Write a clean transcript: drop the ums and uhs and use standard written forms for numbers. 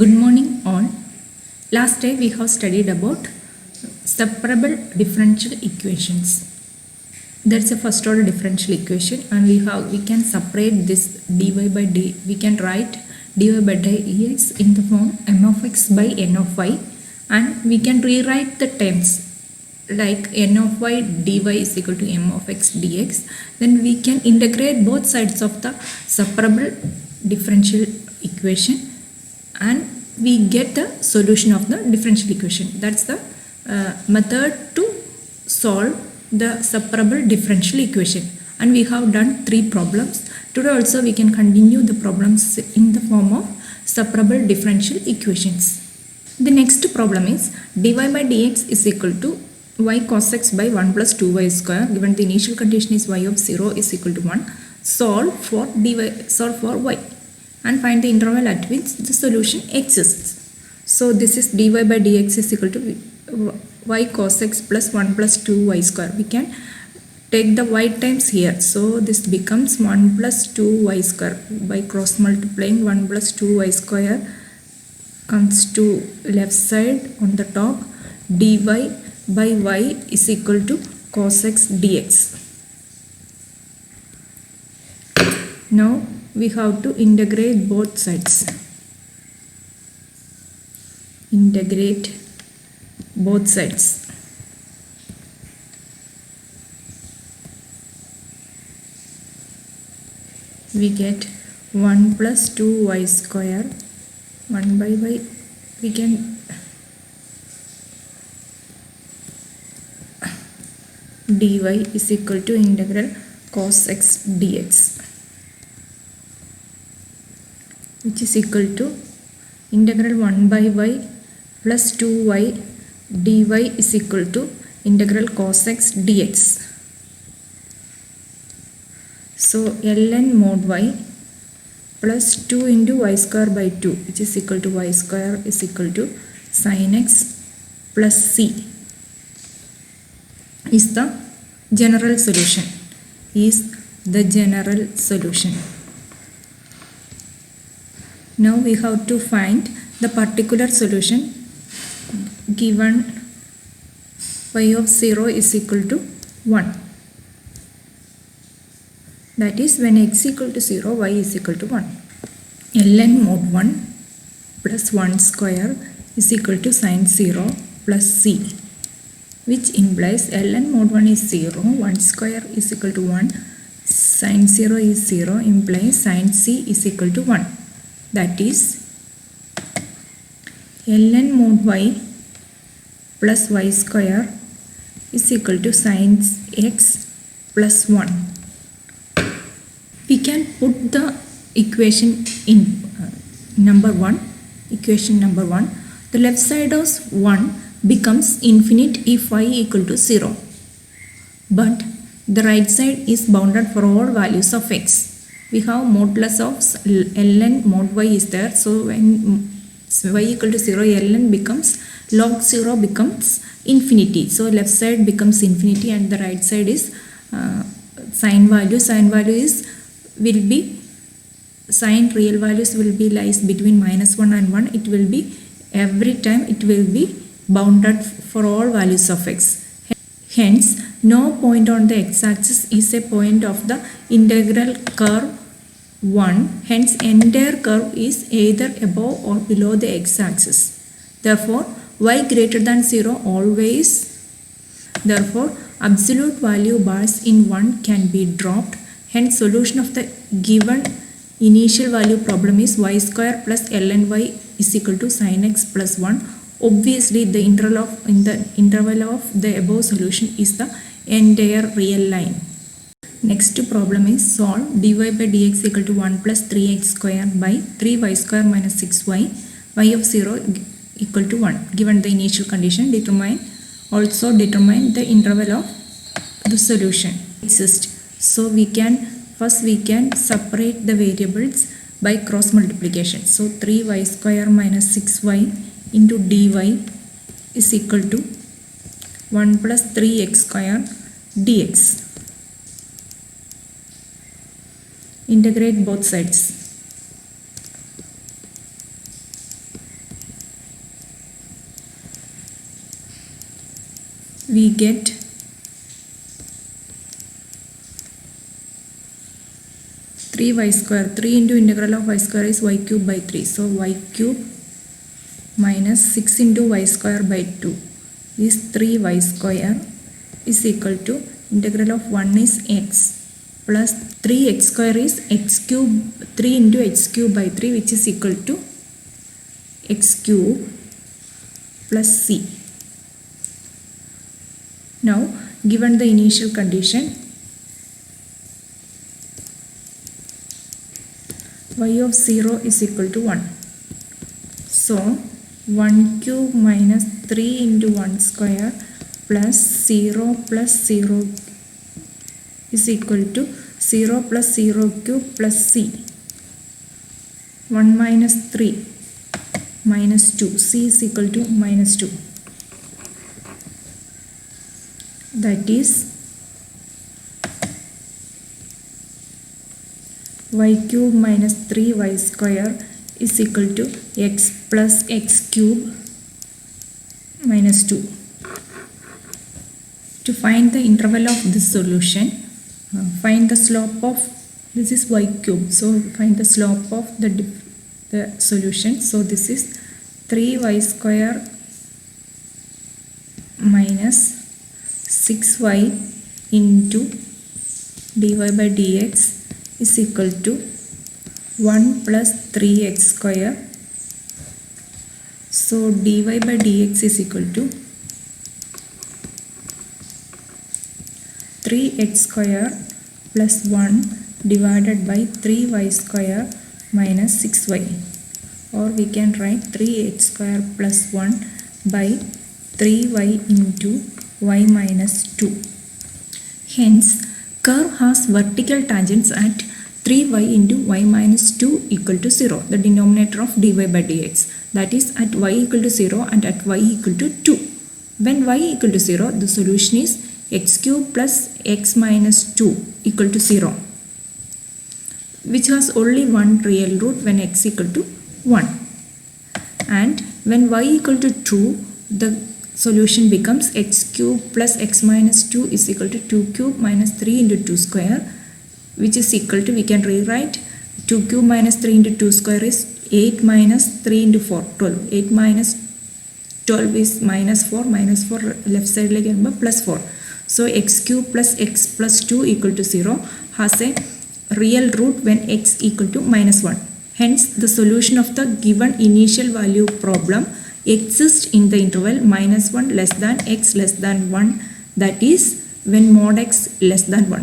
Good morning all. Last day we have studied about separable differential equations. That's a first order differential equation, and we can separate this dy by d. We can write dy by dx in the form m of x by n of y, and we can rewrite the terms like n of y dy is equal to m of x dx. Then we can integrate both sides of the separable differential equation, and we get the solution of the differential equation. That's the method to solve the separable differential equation, and we have done 3 problems. Today also we can continue the problems in the form of separable differential equations. The next problem is dy by dx is equal to y cos x by 1 plus 2y square. Given the initial condition is y of 0 is equal to 1. Solve for y and find the interval at which the solution exists. So this is dy by dx is equal to y cos x plus 1 plus 2y square. We can take the y times here. So this becomes 1 plus 2y square. By cross multiplying, 1 plus 2y square comes to left side on the top. Dy by y is equal to cos x dx. Now we have to integrate both sides. Integrate both sides. We get 1 plus 2y square. 1 by y we can dy is equal to integral cos x dx, which is equal to integral 1 by y plus 2y dy is equal to integral cos x dx. So ln mod y plus 2 into y square by 2, which is equal to y square is equal to sin x plus c is the general solution. Now we have to find the particular solution given y of 0 is equal to 1. That is, when x equal to 0, y is equal to 1. ln mod 1 plus 1 square is equal to sin 0 plus c, which implies ln mod 1 is 0, 1 square is equal to 1, sin 0 is 0, implies sin c is equal to 1. That is, ln mod y plus y square is equal to sin x plus 1. We can put the equation in equation number 1. The left side of 1 becomes infinite if y equal to 0, but the right side is bounded for all values of x. We have modulus of ln mod y is there, so when y equal to 0, ln becomes log 0 becomes infinity, so left side becomes infinity and the right side is sine value. Sine value is will be sine real values will be lies between -1 and 1. It will be every time it will be bounded for all values of x. Hence no point on the x-axis is a point of the integral curve 1. Hence entire curve is either above or below the x-axis. Therefore y greater than 0 always. Therefore absolute value bars in 1 can be dropped. Hence solution of the given initial value problem is y square plus ln y is equal to sin x plus 1. Obviously the interval of the above solution is the entire real line. Next problem is solve dy by dx equal to 1 plus 3x square by 3y square minus 6y, y of 0 equal to 1. Given the initial condition, determine the interval of the solution exists. So we can separate the variables by cross multiplication. So 3y square minus 6y into dy is equal to 1 plus 3x square dx. Integrate both sides. we get 3y square. 3 into integral of y square is y cube by 3. So y cube minus 6 into y square by 2 is 3y square is equal to integral of 1 is x plus 3x square is x cube, 3 into x cube by 3, which is equal to x cube plus c. Now given the initial condition, y of 0 is equal to 1. So 1 cube minus 3 into 1 square plus 0 is equal to 0 plus 0 cube plus c. 1 minus 3 minus 2. C is equal to minus 2. That is y cube minus 3y square is equal to x plus x cube minus 2. To find the interval of this solution, find the slope of, this is y cube, so find the slope of the solution. So this is 3y square minus 6y into dy by dx is equal to 1 plus 3x square. So dy by dx is equal to 3x square plus 1 divided by 3y square minus 6y, or we can write 3x square plus 1 by 3y into y minus 2. Hence, curve has vertical tangents at 3y into y minus 2 equal to 0, the denominator of dy by dx, that is at y equal to 0 and at y equal to 2. When y equal to 0, the solution is x cube plus x minus 2 equal to 0, which has only one real root when x equal to 1. And when y equal to 2, the solution becomes x cube plus x minus 2 is equal to 2 cube minus 3 into 2 square, which is equal to, we can rewrite 2 cube minus 3 into 2 square is 8 minus 3 into 4, 12. 8 minus 12 is minus 4 left side like plus 4. So x cube plus x plus 2 equal to 0 has a real root when x equal to minus 1. Hence, the solution of the given initial value problem exists in the interval minus 1 less than x less than 1, that is when mod x less than 1.